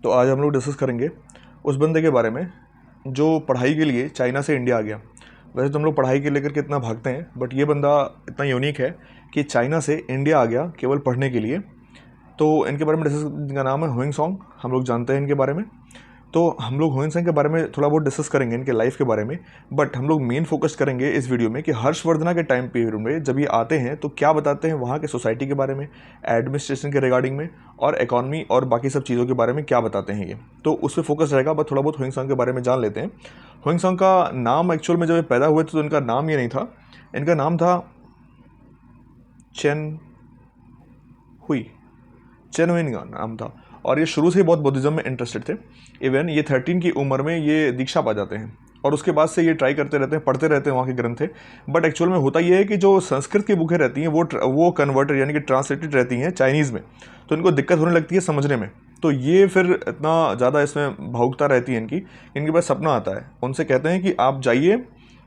तो आज हम लोग डिस्कस करेंगे उस बंदे के बारे में जो पढ़ाई के लिए चाइना से इंडिया आ गया। वैसे तो हम लोग पढ़ाई के लेकर कितना भागते हैं, बट ये बंदा इतना यूनिक है कि चाइना से इंडिया आ गया केवल पढ़ने के लिए। तो इनके बारे में डिस्कस, इनका नाम है हुइंग सॉन्ग, हम लोग जानते हैं इनके बारे में। तो हम लोग हुइंग सॉन्ग के बारे में थोड़ा बहुत डिस्कस करेंगे, इनके लाइफ के बारे में। बट हम लोग मेन फोकस करेंगे इस वीडियो में कि हर्षवर्धना के टाइम पीरियड में जब ये आते हैं तो क्या बताते हैं वहाँ के सोसाइटी के बारे में, एडमिनिस्ट्रेशन के रिगार्डिंग में, और इकॉनमी और बाकी सब चीज़ों के बारे में क्या बताते हैं ये। तो उस पर फोकस रहेगा। बट थोड़ा बहुत हुइंग सॉन्ग के बारे में जान लेते हैं। हुइंग सॉन्ग का नाम एक्चुअल में जब ये पैदा हुए थे तो इनका नाम ये नहीं था, इनका नाम था चेन हुई, चेन हुई इनका नाम था। और ये शुरू से ही बहुत बुद्धिज़्म में इंटरेस्टेड थे। इवन ये 13 की उम्र में ये दीक्षा पा जाते हैं और उसके बाद से ये ट्राई करते रहते हैं, पढ़ते रहते हैं वहाँ के ग्रंथ। बट एक्चुअल में होता ये है कि जो संस्कृत की बुकें रहती हैं वो कन्वर्टेड यानी कि ट्रांसलेटेड रहती हैं चाइनीज़ में, तो इनको दिक्कत होने लगती है समझने में। तो ये फिर इतना ज़्यादा इसमें भावुकता रहती है इनकी, इनके पास सपना आता है, उनसे कहते हैं कि आप जाइए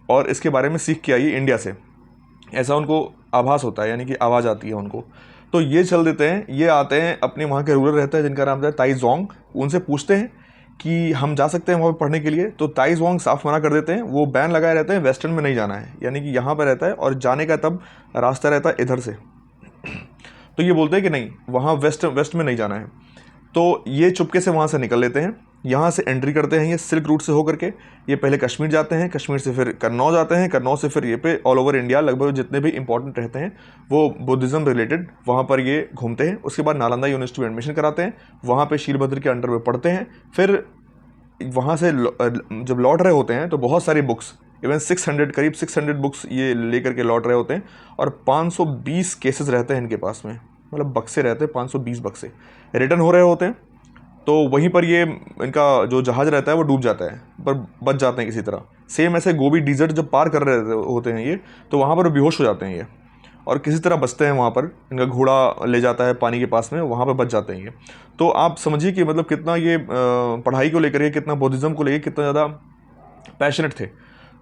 और इसके बारे में सीख के आइए इंडिया से। ऐसा उनको आभास होता है, यानी कि आवाज़ आती है उनको। तो ये चल देते हैं, ये आते हैं, अपने वहाँ के रूलर रहते हैं जिनका नाम था ताई ज़ोंग, उनसे पूछते हैं कि हम जा सकते हैं वहाँ पर पढ़ने के लिए। तो ताई ज़ोंग साफ मना कर देते हैं, वो बैन लगाए रहते हैं वेस्टर्न में नहीं जाना है, यानी कि यहाँ पर रहता है और जाने का तब रास्ता रहता है इधर से। तो ये बोलते हैं कि नहीं, वहाँ वेस्ट में नहीं जाना है। तो ये चुपके से वहाँ से निकल लेते हैं, यहाँ से एंट्री करते हैं ये सिल्क रूट से होकर के। ये पहले कश्मीर जाते हैं, कश्मीर से फिर कन्नौज आते हैं, कन्नौज से फिर ये पे ऑल ओवर इंडिया लगभग जितने भी इंपॉर्टेंट रहते हैं वो बुद्धिज़्म रिलेटेड वहाँ पर ये घूमते हैं। उसके बाद नालंदा यूनिवर्सिटी में एडमिशन कराते हैं, वहाँ पे शीलभद्र के अंडर में पढ़ते हैं। फिर वहाँ से जब लौट रहे होते हैं तो बहुत सारी बुक्स, इवन 600 करीब 600 बुक्स ये लेकर के लौट रहे होते हैं और 520 केसेस रहते हैं इनके पास में, मतलब बक्से रहते हैं 520 बक्से रिटर्न हो रहे होते हैं। तो वहीं पर ये इनका जो जहाज़ रहता है वो डूब जाता है, पर बच जाते हैं किसी तरह। सेम ऐसे गोबी डिजर्ट जब पार कर रहे होते हैं ये, तो वहाँ पर बेहोश हो जाते हैं ये और किसी तरह बचते हैं। वहाँ पर इनका घोड़ा ले जाता है पानी के पास में, वहाँ पर बच जाते हैं ये। तो आप समझिए कि मतलब कितना ये पढ़ाई को लेकर के, कितना बुद्धिज़्म को लेकर कितना ज़्यादा पैशनेट थे।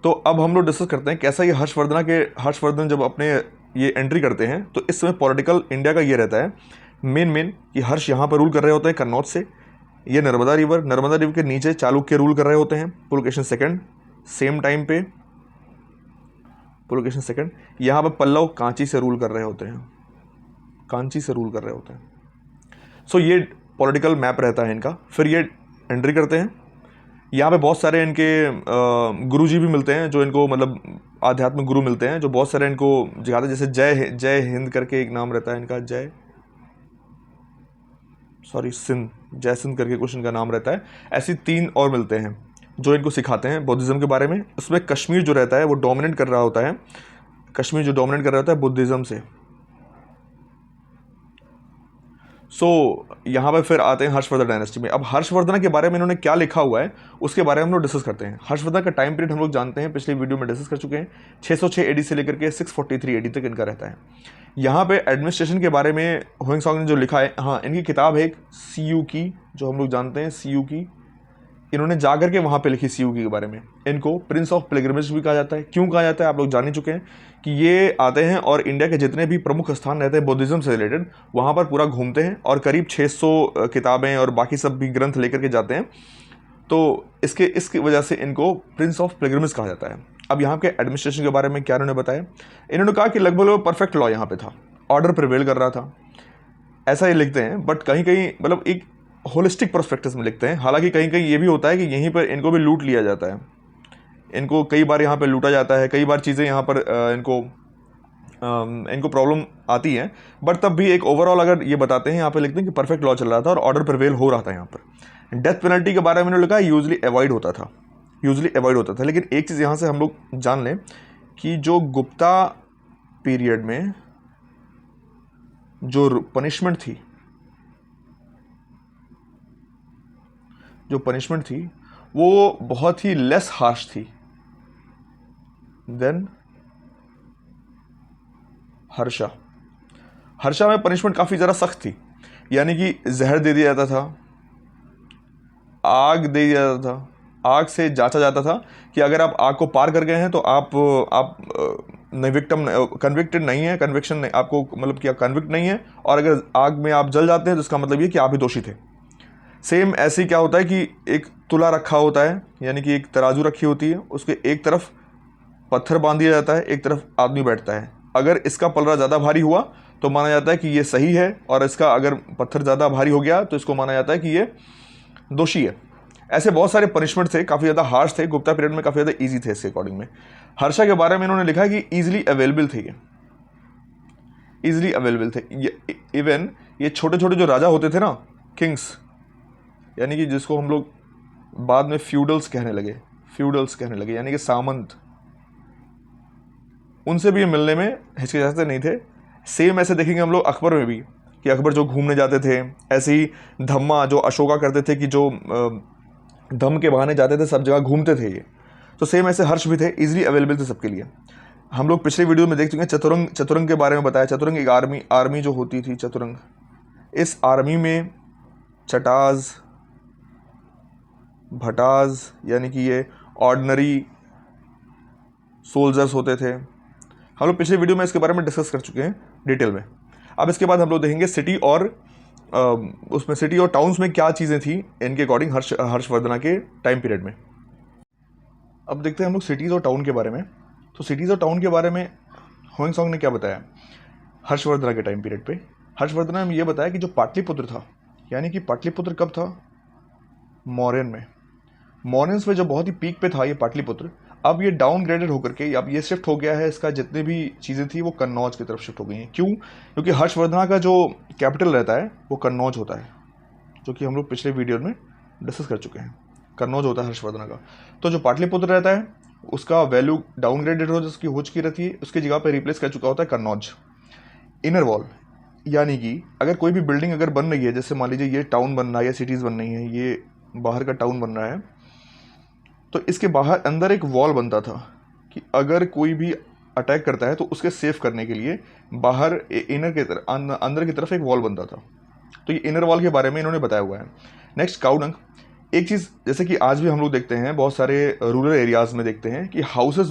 तो अब हम लोग डिस्कस करते हैं कैसा ये हर्षवर्धन जब अपने ये एंट्री करते हैं तो इस समय पॉलिटिकल इंडिया का ये रहता है मेन कि हर्ष यहाँ पर रूल कर रहे होते हैं कन्नौज से। ये नर्मदा रिवर के नीचे चालुक्य रूल कर रहे होते हैं, पुलकेशन सेकंड। सेम टाइम पे पुलकेशन सेकंड यहाँ पर पल्लव कांची से रूल कर रहे होते हैं, सो ये पॉलिटिकल मैप रहता है इनका। फिर ये एंट्री करते हैं, यहाँ पे बहुत सारे इनके गुरुजी भी मिलते हैं जो इनको मतलब आध्यात्मिक गुरु मिलते हैं जो बहुत सारे इनको जिखाते हैं। जैसे जय हिंद करके एक नाम रहता है इनका, जय सिंध करके कुछ इनका नाम रहता है। ऐसी 3 और मिलते हैं जो इनको सिखाते हैं बुद्धिज़्म के बारे में। उसमें कश्मीर जो रहता है वो डोमिनेट कर रहा होता है, बुद्धिज़्म से। सो यहाँ पर फिर आते हैं हर्षवर्धन डायनेस्टी में। अब हर्षवर्धन के बारे में इन्होंने क्या लिखा हुआ है उसके बारे में हम लोग डिस्कस करते हैं। हर्षवर्धन का टाइम पीरियड हम लोग जानते हैं, पिछले वीडियो में डिस्कस कर चुके हैं। 606 एडी से लेकर के 643 एडी तक इनका रहता है। यहाँ पे एडमिनिस्ट्रेशन के बारे में हुइंग सॉन्ग ने जो लिखा है, हाँ, इनकी किताब है एक CU की, जो हम लोग जानते हैं CU की। इन्होंने जाकर के वहाँ पे लिखी CU के बारे में। इनको प्रिंस ऑफ पिलग्रिमेज भी कहा जाता है। क्यों कहा जाता है आप लोग जान ही चुके हैं कि ये आते हैं और इंडिया के जितने भी प्रमुख स्थान रहते हैं बुद्धिज़्म से रिलेटेड वहाँ पर पूरा घूमते हैं और करीब 600 किताबें और बाकी सब भी ग्रंथ लेकर के जाते हैं। तो इसकी वजह से इनको प्रिंस ऑफ पिलग्रिमेज कहा जाता है। अब यहाँ के एडमिनिस्ट्रेशन के बारे में क्या इन्होंने बताया, इन्होंने कहा कि लगभग परफेक्ट लॉ यहाँ पे था, ऑर्डर प्रिवेल कर रहा था, ऐसा ये लिखते हैं। बट कहीं कहीं मतलब एक होलिस्टिक पर्सपेक्टिव में लिखते हैं। हालांकि कहीं कहीं ये भी होता है कि यहीं पर इनको भी लूट लिया जाता है, इनको कई बार यहाँ पर लूटा जाता है, कई बार चीज़ें यहाँ पर इनको प्रॉब्लम आती है। बट तब भी एक ओवरऑल अगर ये बताते हैं, यहाँ पे लिखते हैं कि परफेक्ट लॉ चल रहा था और ऑर्डर प्रिवेल हो रहा था। यहाँ पर डेथ पेनल्टी के बारे में इन्होंने लिखा यूजली अवॉइड होता था। लेकिन एक चीज़ यहाँ से हम लोग जान लें कि जो गुप्ता पीरियड में जो पनिशमेंट थी वो बहुत ही लेस हार्श थी देन हर्षा में पनिशमेंट काफ़ी ज़रा सख्त थी, यानी कि जहर दे दिया जाता था, आग दे दिया जाता था। आग से जांचा जाता था कि अगर आप आग को पार कर गए हैं तो आप कन्विक्टेड नहीं है, कन्विक्शन नहीं, आपको मतलब कि आप कन्विक्ट नहीं है, और अगर आग में आप जल जाते हैं तो इसका मतलब ये कि आप ही दोषी थे। सेम ऐसे ही क्या होता है कि एक तुला रखा होता है, यानी कि एक तराजू रखी होती है, उसके एक तरफ पत्थर बांध दिया जाता है, एक तरफ आदमी बैठता है। अगर इसका पलड़ा ज़्यादा भारी हुआ तो माना जाता है कि ये सही है, और इसका अगर पत्थर ज़्यादा भारी हो गया तो इसको माना जाता है कि ये दोषी है। ऐसे बहुत सारे पनिशमेंट थे, काफ़ी ज़्यादा हार्श थे, गुप्ता पीरियड में काफ़ी ज़्यादा ईजी थे इसके अकॉर्डिंग में। हर्षा के बारे में इन्होंने लिखा है कि ईजिली अवेलेबल थे, ये ईजिली अवेलेबल थे। ये इवन ये छोटे छोटे जो राजा होते थे ना, किंग्स, यानी कि जिसको हम लोग बाद में फ्यूडल्स कहने लगे, यानी कि सामंत, उनसे भी मिलने में हिचकिचाते नहीं थे। सेम ऐसे देखेंगे हम लोग अकबर में भी, कि अकबर जो घूमने जाते थे, ऐसे ही धम्मा जो अशोका करते थे, कि जो धम के बहाने जाते थे, सब जगह घूमते थे ये। तो सेम ऐसे हर्ष भी थे, इजीली अवेलेबल थे सबके लिए। हम लोग पिछले वीडियो में देख चुके हैं चतुरंग के बारे में बताया। चतुरंग एक आर्मी जो होती थी चतुरंग, इस आर्मी में चटाज, भटाज, यानी कि ये ऑर्डिनरी सोल्जर्स होते थे। हम लोग पिछले वीडियो में इसके बारे में डिस्कस कर चुके हैं डिटेल में। अब इसके बाद हम लोग देखेंगे सिटी और उसमें सिटी और टाउन्स में क्या चीज़ें थी इनके अकॉर्डिंग हर्षवर्धना के टाइम पीरियड में। अब देखते हैं हम लोग सिटीज़ और टाउन के बारे में। तो सिटीज़ और टाउन के बारे में ह्वेंसॉन्ग ने क्या बताया हर्षवर्धना के टाइम पीरियड पे। हर्षवर्धना ने यह बताया कि जो पाटलिपुत्र था, यानी कि पाटलिपुत्र कब था, मौर्यन में। मॉर्निंग्स में जो बहुत ही पीक पे था ये पाटलिपुत्र, अब ये डाउनग्रेडेड होकर के अब ये शिफ्ट हो गया है, इसका जितने भी चीज़ें थी वो कन्नौज की तरफ शिफ्ट हो गई हैं। क्यों? क्योंकि हर्षवर्धना का जो कैपिटल रहता है वो कन्नौज होता है, जो कि हम लोग पिछले वीडियो में डिस्कस कर चुके हैं। कन्नौज होता है हर्षवर्धना का। तो जो पाटलिपुत्र रहता है उसका वैल्यू डाउनग्रेडेड हो चुकी रहती है, उसकी जगह पर रिप्लेस कर चुका होता है कन्नौज। इनर वॉल, यानी कि अगर कोई भी बिल्डिंग अगर बन रही है, जैसे मान लीजिए ये टाउन बन रहा है या सिटीज़ बन रही है, ये बाहर का टाउन बन रहा है, तो इसके बाहर अंदर एक वॉल बनता था कि अगर कोई भी अटैक करता है तो उसके सेफ करने के लिए बाहर इनर के तरफ अंदर की तरफ एक वॉल बनता था। तो ये इनर वॉल के बारे में इन्होंने बताया हुआ है। नेक्स्ट काउडंग, एक चीज़ जैसे कि आज भी हम लोग देखते हैं, बहुत सारे रूरल एरियाज़ में देखते हैं कि हाउसेज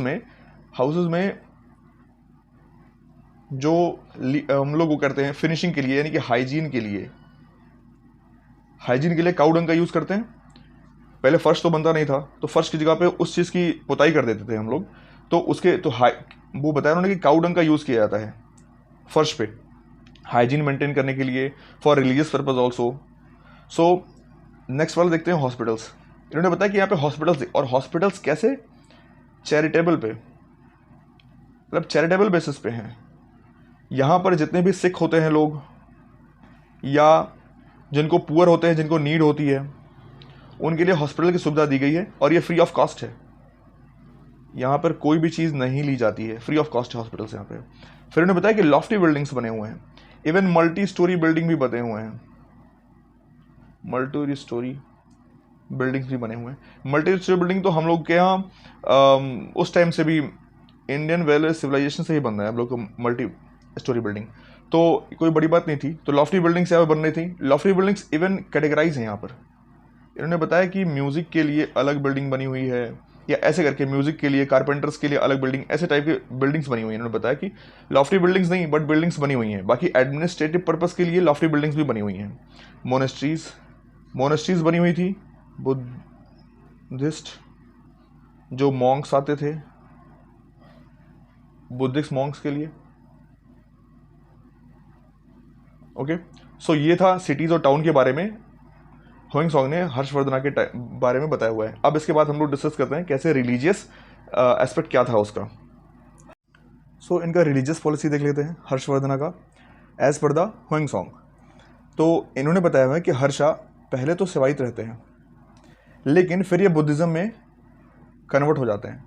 में जो हम लोग वो करते हैं फिनिशिंग के लिए, यानी कि हाइजीन के लिए काउडंग का यूज़ करते हैं। पहले फर्श तो बनता नहीं था, तो फर्श की जगह पे उस चीज़ की पुताई कर देते थे हम लोग। तो उसके तो वो बताया उन्होंने कि काउडंग का यूज़ किया जाता है फर्श पे, हाइजीन मेंटेन करने के लिए, for religious purpose also. So next वाला देखते हैं हॉस्पिटल्स। इन्होंने बताया कि यहाँ पे हॉस्पिटल्स, और हॉस्पिटल्स कैसे, चैरिटेबल पे, मतलब चैरिटेबल बेसिस पे हैं। यहाँ पर जितने भी सिक होते हैं लोग, या जिनको पुअर होते हैं, जिनको नीड होती है, उनके लिए हॉस्पिटल की सुविधा दी गई है, और ये फ्री ऑफ कॉस्ट है। यहाँ पर कोई भी चीज़ नहीं ली जाती है, फ्री ऑफ कॉस्ट है हॉस्पिटल्स यहाँ पे। फिर उन्होंने बताया कि लॉफ्टी बिल्डिंग्स बने हुए हैं, इवन मल्टी स्टोरी बिल्डिंग भी बने हुए हैं, मल्टी स्टोरी बिल्डिंग्स भी बने हुए हैं। मल्टी स्टोरी बिल्डिंग तो हम लोग के यहाँ उस टाइम से भी इंडियन वैली सिविलाइजेशन से ही बन रहा है हम लोग को मल्टी स्टोरी बिल्डिंग, तो कोई बड़ी बात नहीं थी। तो लॉफ्टी बिल्डिंग्स यहाँ पर बन रही थी। लॉफ्टी बिल्डिंग्स इवन कैटेगराइज हैं यहाँ पर। इन्होंने बताया कि म्यूज़िक के लिए अलग बिल्डिंग बनी हुई है, या ऐसे करके म्यूज़िक के लिए, कारपेंटर्स के लिए अलग बिल्डिंग, ऐसे टाइप की बिल्डिंग्स बनी हुई हैं। इन्होंने बताया कि लॉफ्टी बिल्डिंग्स नहीं बट बिल्डिंग्स बनी हुई हैं। बाकी एडमिनिस्ट्रेटिव पर्पस के लिए लॉफ्टी बिल्डिंग्स भी बनी हुई हैं। मोनेस्ट्रीज बनी हुई थी, बुद्धिस्ट जो मॉन्क्स आते थे, बुद्धिस्ट मॉन्क्स के लिए। ओके, सो ये था सिटीज़ और टाउन के बारे में ह्वेंसॉन्ग ने हर्षवर्धना के बारे में बताया हुआ है। अब इसके बाद हम लोग डिस्कस करते हैं कैसे रिलीजियस एस्पेक्ट क्या था उसका। सो इनका रिलीजियस पॉलिसी देख लेते हैं हर्षवर्धना का, एज पर द ह्वेंसॉन्ग। तो इन्होंने बताया हुआ है कि हर्षा पहले तो सेवाइत रहते हैं, लेकिन फिर ये बुद्धिज़्म में कन्वर्ट हो जाते हैं।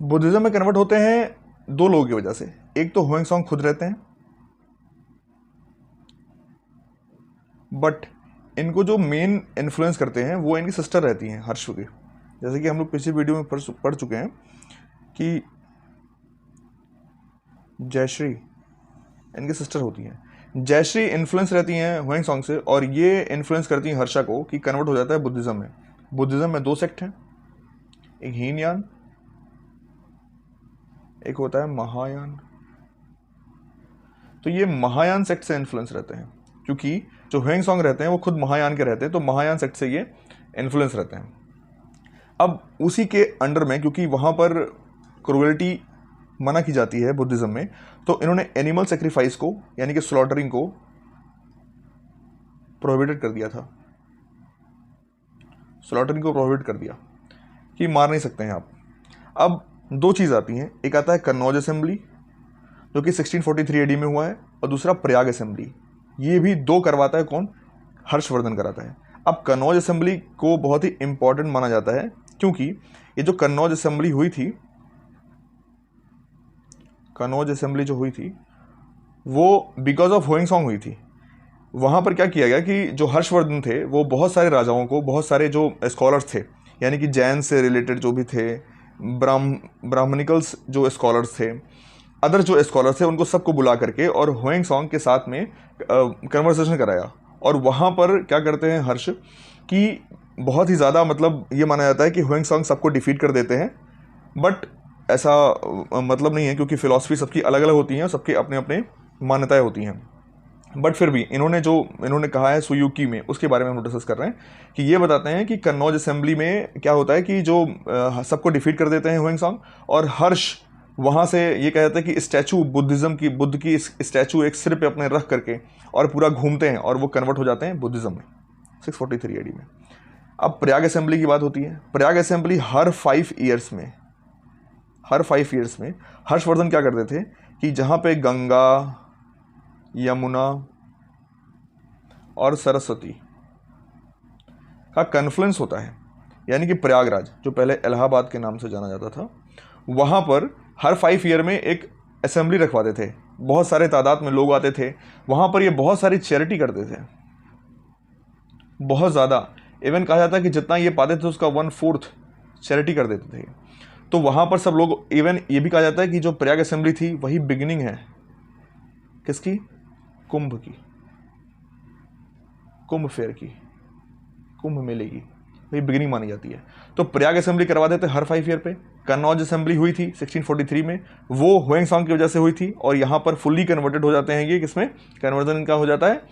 बुद्धिज़्म में कन्वर्ट होते हैं दो लोगों की वजह से। एक तो ह्वेंसॉन्ग खुद रहते हैं, बट इनको जो मेन इन्फ्लुएंस करते हैं वो इनकी सिस्टर रहती हैं हर्ष की। जैसे कि हम लोग पिछले वीडियो में पढ़ चुके हैं कि जयश्री इनकी सिस्टर होती हैं। जयश्री इन्फ्लुएंस रहती हैं ह्वेंसॉन्ग से, और ये इन्फ्लुएंस करती हैं हर्षा को कि कन्वर्ट हो जाता है बुद्धिज़्म में। बुद्धिज़्म में दो सेक्ट हैं, एक हीनयान, एक होता है महायान। तो ये महायान सेक्ट से इन्फ्लुएंस रहते हैं, क्योंकि जो ह्वेंगसॉन्ग रहते हैं वो खुद महायान के रहते हैं, तो महायान सेक्ट से ये इन्फ्लुएंस रहते हैं। अब उसी के अंडर में, क्योंकि वहाँ पर क्रूएलिटी मना की जाती है बुद्धिज़्म में, तो इन्होंने एनिमल सेक्रीफाइस को यानी कि स्लॉटरिंग को प्रोहिबिटेड कर दिया था। स्लॉटरिंग को प्रोहिबिट कर दिया कि मार नहीं सकते हैं आप। अब दो चीज़ आती हैं, एक आता है कन्नौज असेंबली जो कि 1643 एडी में हुआ है, और दूसरा प्रयाग असेंबली। ये भी दो करवाता है कौन? हर्षवर्धन कराता है। अब कन्नौज असेंबली को बहुत ही इंपॉर्टेंट माना जाता है, क्योंकि ये जो कन्नौज असेंबली हुई थी, कन्नौज असेंबली जो हुई थी वो बिकॉज ऑफ ह्वेंगसॉन्ग हुई थी। वहाँ पर क्या किया गया कि जो हर्षवर्धन थे वो बहुत सारे राजाओं को, बहुत सारे जो स्कॉलर्स थे यानी कि जैन से रिलेटेड जो भी थे, ब्राह्मणिकल्स जो स्कॉलर्स थे, अदर जो स्कॉलर्स थे, उनको सबको बुला करके और ह्वेंगसॉन्ग के साथ में कन्वर्सेशन कराया। और वहाँ पर क्या करते हैं हर्ष कि बहुत ही ज़्यादा, मतलब ये माना जाता है कि ह्वेंगसॉन्ग सबको डिफीट कर देते हैं, बट ऐसा मतलब नहीं है, क्योंकि फ़िलॉसफी सबकी अलग अलग होती हैं और सबके अपने अपने मान्यताएं होती हैं। बट फिर भी इन्होंने कहा है सुयुकी में, उसके बारे में हम डिस्कस कर रहे हैं कि ये बताते हैं कि कन्नौज असेंबली में क्या होता है कि जो सबको डिफीट कर देते हैं ह्वेंगसॉन्ग, और हर्ष वहाँ से ये कहते हैं कि स्टैचू बुद्ध की स्टैचू एक सिर पे अपने रख करके और पूरा घूमते हैं और वो कन्वर्ट हो जाते हैं बुद्धिज़्म में 643 एडी में। अब प्रयाग असेंबली की बात होती है। प्रयाग असेंबली हर 5 ईयर्स में हर्षवर्धन क्या करते थे कि जहाँ पे गंगा, यमुना और सरस्वती का कन्फ्लुएंस होता है, यानी कि प्रयागराज जो पहले इलाहाबाद के नाम से जाना जाता था, वहाँ पर हर 5 ईयर में एक असेंबली रखवाते थे। बहुत सारे तादाद में लोग आते थे वहाँ पर। ये बहुत सारी चैरिटी करते थे, बहुत ज़्यादा। इवन कहा जाता है कि जितना ये पाते थे उसका 1/4 चैरिटी कर देते थे। तो वहाँ पर सब लोग, इवन ये भी कहा जाता है कि जो प्रयाग असेंबली थी वही बिगिनिंग है किसकी? कुंभ की, कुंभ फेयर की, कुंभ मेले की, वही बिगिनिंग मानी जाती है। तो प्रयाग असेंबली करवा देते हर 5 ईयर पे। कन्नौज असेंबली हुई थी 1643 में, वो ह्वेंगसॉन्ग की वजह से हुई थी, और यहाँ पर फुल्ली कन्वर्टेड हो जाते हैं ये किसमें? कन्वर्जन इनका हो जाता है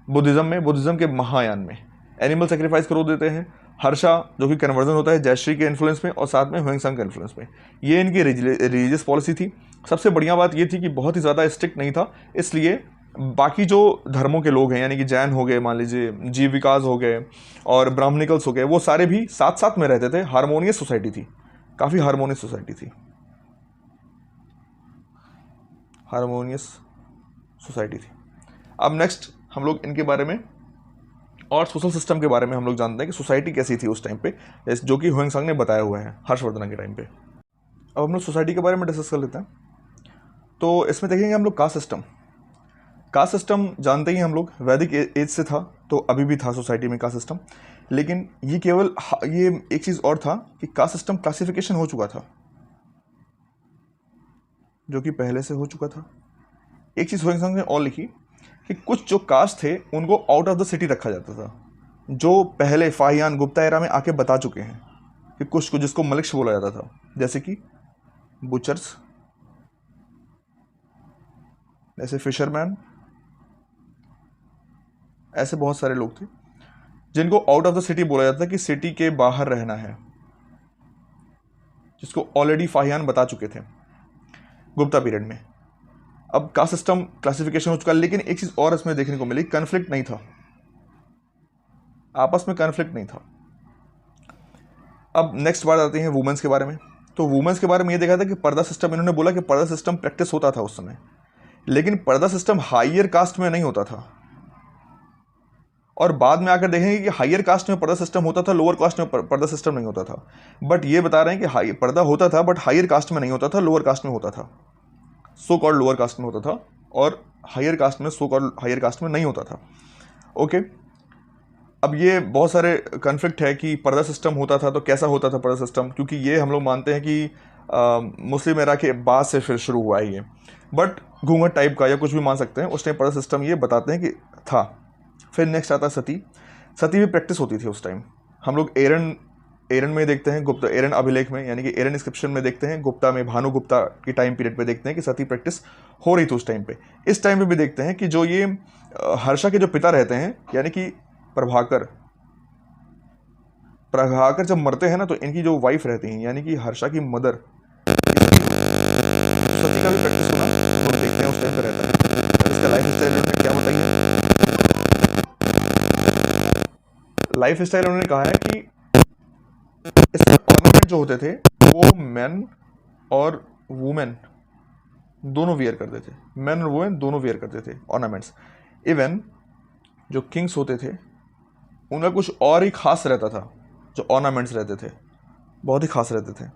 बुद्धिज़्म में, बुद्धिज़्म के महायान में। एनिमल सेक्रीफाइस करो देते हैं। हर्षा जो कि कन्वर्जन होता है जयश्री के इन्फ्लुएंस में, और साथ में ह्वेंगसॉन्ग के इन्फ्लुएंस में। ये इनकी रिलीजियस पॉलिसी थी। सबसे बढ़िया बात ये थी कि बहुत ही ज़्यादा स्ट्रिक्ट नहीं था, इसलिए बाकी जो धर्मों के लोग हैं यानी कि जैन हो गए, मान लीजिए जीव विकास हो गए, और ब्राह्मणिकल्स हो गए, वो सारे भी साथ साथ में रहते थे। हारमोनियस सोसाइटी थी, काफ़ी हारमोनियस सोसाइटी थी, हारमोनियस सोसाइटी थी। अब नेक्स्ट हम लोग इनके बारे में और सोशल सिस्टम के बारे में हम लोग जानते हैं कि सोसाइटी कैसी थी उस टाइम पे, जो कि ह्वेंगसॉन्ग ने बताया हुआ है हर्षवर्धन के टाइम पे। अब हम लोग सोसाइटी के बारे में डिस्कस कर लेते हैं। तो इसमें देखेंगे हम लोग कास्ट सिस्टम जानते ही हम लोग, वैदिक एज से था, तो अभी भी था सोसाइटी में कास्ट सिस्टम। लेकिन ये केवल ये एक चीज़ और था कि कास्ट सिस्टम क्लासिफिकेशन हो चुका था, जो कि पहले से हो चुका था। एक चीज़ ह्वेंगसॉन्ग ने और लिखी कि कुछ जो कास्ट थे उनको आउट ऑफ द सिटी रखा जाता था, जो पहले फाहियान गुप्ता एरा में आके बता चुके हैं कि कुछ जिसको मलिक्स बोला जाता था, जैसे कि बुचर्स, जैसे फिशरमैन, ऐसे बहुत सारे लोग थे जिनको आउट ऑफ द सिटी बोला जाता है कि सिटी के बाहर रहना है, जिसको ऑलरेडी फाहियान बता चुके थे गुप्ता पीरियड में। अब कास्ट सिस्टम क्लासिफिकेशन हो चुका है, लेकिन एक चीज़ और इसमें देखने को मिली, कन्फ्लिक्ट नहीं था, आपस में कन्फ्लिक्ट नहीं था। अब नेक्स्ट बात आती है वुमेन्स के बारे में। तो वुमेन्स के बारे में ये देखा था कि पर्दा सिस्टम, इन्होंने बोला कि पर्दा सिस्टम प्रैक्टिस होता था उस समय, लेकिन पर्दा सिस्टम हायर कास्ट में नहीं होता था। और बाद में आकर देखेंगे कि हायर कास्ट में पर्दा सिस्टम होता था, लोअर कास्ट में पर्दा सिस्टम नहीं होता था। बट ये बता रहे हैं कि पर्दा होता था, बट हायर कास्ट में नहीं होता था, लोअर कास्ट में होता था, सो कॉल्ड लोअर कास्ट में होता था, और हायर कास्ट में, सो कॉल्ड हायर कास्ट में नहीं होता था। ओके, अब ये बहुत सारे कन्फ्लिक्ट है कि पर्दा सिस्टम होता था तो कैसा होता था पर्दा सिस्टम, क्योंकि ये हम लोग मानते हैं कि मुस्लिम एरा के बाद से फिर शुरू हुआ है ये, बट घूंघट टाइप का या कुछ भी मान सकते हैं, उस टाइम पर्दा सिस्टम ये बताते हैं कि था। फिर नेक्स्ट आता है सती। सती भी प्रैक्टिस होती थी उस टाइम। हम लोग एरन में देखते हैं, गुप्ता एरन अभिलेख में यानी कि एरन इंस्क्रिप्शन में देखते हैं, गुप्ता में भानु गुप्ता के टाइम पीरियड पे देखते हैं कि सती प्रैक्टिस हो रही थी उस टाइम पे। इस टाइम पे भी देखते हैं कि जो ये हर्षा के जो पिता रहते हैं यानी कि प्रभाकर जब मरते हैं ना तो इनकी जो वाइफ रहती हैं यानी कि हर्षा की मदर, सती का भी प्रैक्टिस होना हम लोग देखते हैं उस टाइम पे रहता है। इसका लाइफ स्टाइल उन्होंने क्या बताइए, लाइफ स्टाइल उन्होंने कहा है कि इसके ऑर्नामेंट जो होते थे वो मैन और वुमेन दोनों वियर करते थे, मैन और वुमेन दोनों वियर करते थे ऑर्नामेंट्स। इवन जो किंग्स होते थे उनका कुछ और ही खास रहता था, जो ऑर्नामेंट्स रहते थे बहुत ही खास रहते थे।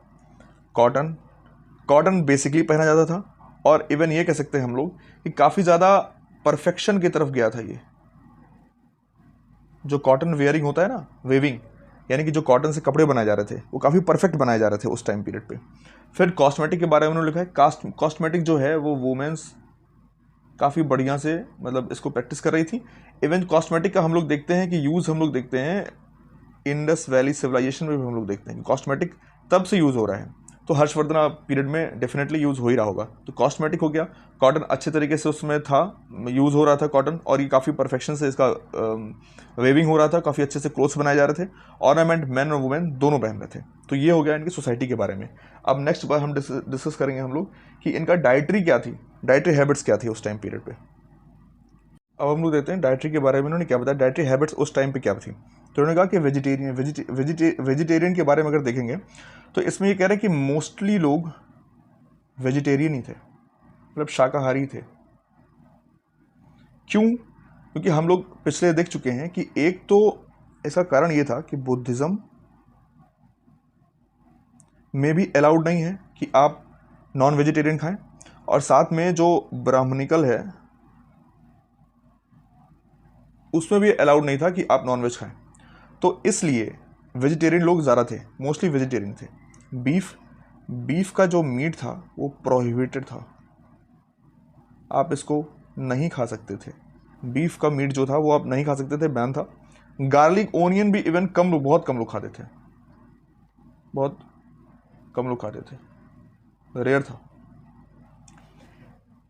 कॉटन बेसिकली पहना जाता था और इवन ये कह सकते हैं हम लोग कि काफ़ी ज़्यादा परफेक्शन की तरफ गया था ये। जो कॉटन वेयरिंग होता है ना, वेविंग, यानी कि जो कॉटन से कपड़े बनाए जा रहे थे वो काफ़ी परफेक्ट बनाए जा रहे थे उस टाइम पीरियड पे। फिर कॉस्मेटिक के बारे में उन्होंने लिखा है, कॉस्मेटिक जो है वो वुमेन्स काफ़ी बढ़िया से मतलब इसको प्रैक्टिस कर रही थी। इवन कॉस्मेटिक का हम लोग देखते हैं कि यूज़ हम लोग देखते हैं इंडस वैली सिविलाइजेशन में भी हम लोग देखते हैं कि कॉस्मेटिक तब से यूज़ हो रहा है, तो हर्षवर्धन पीरियड में डेफिनेटली यूज़ हो ही रहा होगा। तो कॉस्मेटिक हो गया, कॉटन अच्छे तरीके से उसमें था, यूज़ हो रहा था कॉटन, और ये काफ़ी परफेक्शन से इसका वेविंग हो रहा था, काफ़ी अच्छे से क्लोथ्स बनाए जा रहे थे। ऑर्नामेंट मैन और वुमेन दोनों पहन रहे थे। तो ये हो गया इनकी सोसाइटी के बारे में। अब नेक्स्ट बार हम डिस्कस करेंगे हम लोग कि इनका डाइटरी क्या थी, डाइटरी हैबिट्स क्या थी उस टाइम पीरियड पे। अब हम लोग देखते हैं डाइटरी के बारे में उन्होंने क्या बताया, डाइटरी हैबिट्स उस टाइम पे क्या थी। तो उन्होंने कहा कि वेजिटेरियन के बारे में अगर देखेंगे तो इसमें ये कह रहे हैं कि मोस्टली लोग वेजिटेरियन ही थे, मतलब शाकाहारी थे। क्यों? क्योंकि हम लोग पिछले देख चुके हैं कि एक तो इसका कारण ये था कि बुद्धिज़्म में भी अलाउड नहीं है कि आप नॉन वेजिटेरियन खाएं, और साथ में जो ब्राह्मणिकल है उसमें भी अलाउड नहीं था कि आप नॉन वेज खाएं। तो इसलिए वेजिटेरियन लोग ज़्यादा थे, मोस्टली वेजिटेरियन थे। बीफ का जो मीट था वो प्रोहिबिटेड था, आप इसको नहीं खा सकते थे। बीफ का मीट जो था वो आप नहीं खा सकते थे, बैन था। गार्लिक ओनियन भी इवन बहुत कम लोग खाते थे, बहुत कम लोग खाते थे, रेयर था।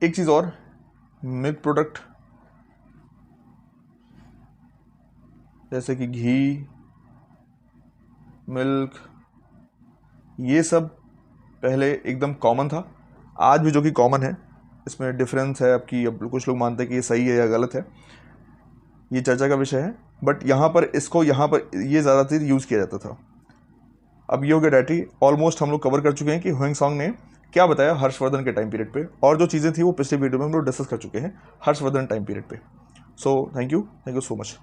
एक चीज़ और, मिल्क प्रोडक्ट जैसे कि घी, मिल्क, ये सब पहले एकदम कॉमन था, आज भी जो कि कॉमन है। इसमें डिफरेंस है आपकी, अब कुछ लोग मानते हैं कि ये सही है या गलत है, ये चर्चा का विषय है। बट यहाँ पर ये ज़्यादातर यूज़ किया जाता था। अब ये हो गया डाइटरी, ऑलमोस्ट हम लोग कवर कर चुके हैं कि ह्वेंसॉन्ग ने क्या बताया हर्षवर्धन के टाइम पीरियड पे, और जो चीज़ें थी वो पिछले वीडियो में हम लोग डिस्कस कर चुके हैं हर्षवर्धन टाइम पीरियड पे। So thank you so much.